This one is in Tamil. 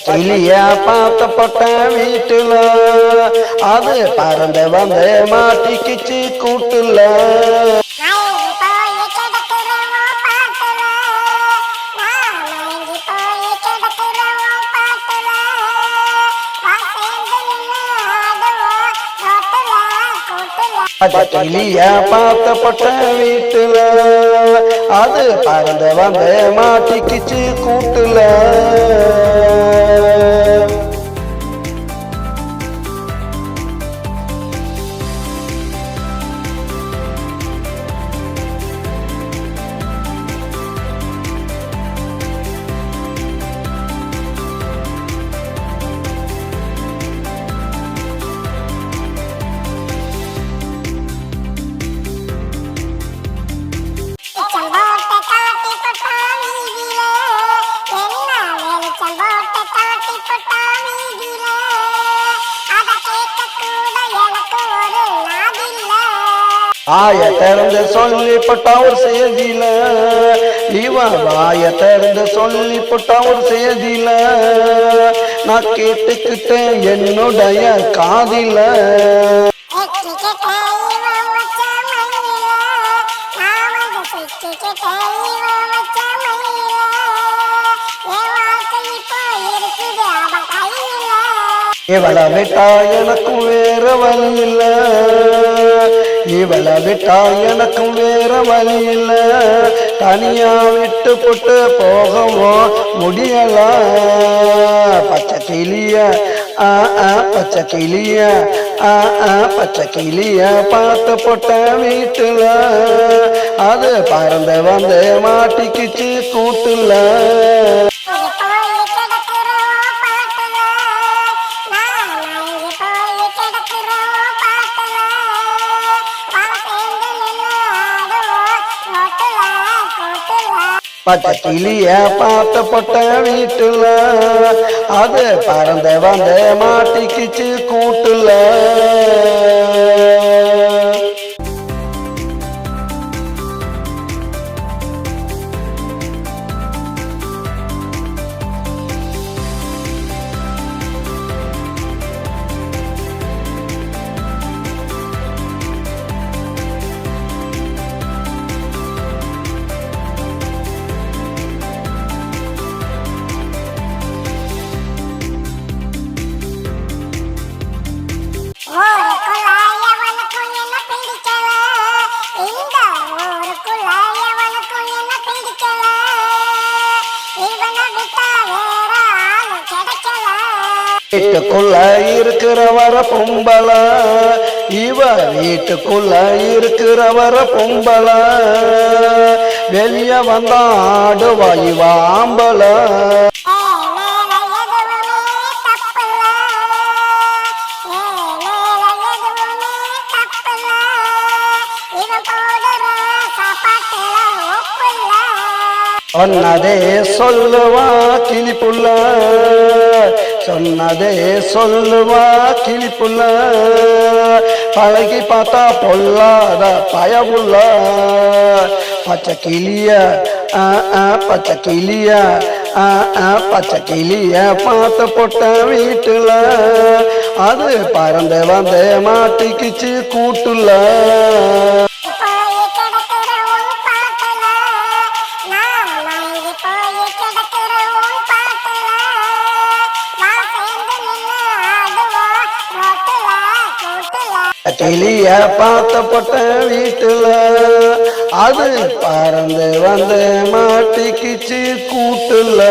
கிளிய பார்த்தப்பட்ட வீட்டுல அது பறந்து வந்து மாட்டிக்கிச்சு கூட்டுல. கிளிய பார்த்தப்பட்ட வீட்டுல அது பறந்து வந்து மாட்டிக்கிச்சு கூட்டுல. ஆய திறந்து சொல்லிப்பட்டா ஒரு செய்தியில இவன் வாய திறந்து சொல்லிப்பட்டா ஒரு செய்தியில நான் கேட்டுக்கிட்டேன் என்னுடைய காதில. இவளை விட்டா எனக்கும் வேற வழி இல்ல, இவளை விட்டா எனக்கும் வேற வழி இல்ல, தனியா விட்டு போட்டு போகவும் முடியல. பச்சை கிளிய பச்சை கிளிய பச்சை கிளிய பார்த்து போட்ட வீட்டுல அது பறந்து வந்து மாட்டிக்கிச்சு கூட்டுல. பச்சை கிளிய பார்த்தப்பட்ட வீட்டுல அது பறந்து வந்து மாட்டிக்கிச்சு கூட்டுல. வீட்டுக்குள்ள இருக்கிறவர பொம்பள இவ வீட்டுக்குள்ள இருக்கிறவர பொம்பள வெளிய வந்தா ஆடுவா இவ ஆம்பள. சொன்னதே சொல்லுவா கிளிப்புள்ள, சொன்னதே சொல்லுவா கிளிப்புள்ள, பழகி பார்த்தா பொல்லாத பயவுள்ள. பச்சை கிளிய பச்சை கிளிய பச்சை கிளிய பார்த்து போட்ட வீட்டுல அது பறந்து வந்து மாட்டிக்கிச்சு கூட்டுல. கிளிய பார்த்தப்பட்ட வீட்டுல அது பறந்து வந்து மாட்டிக்கிச்சு கூட்டுல.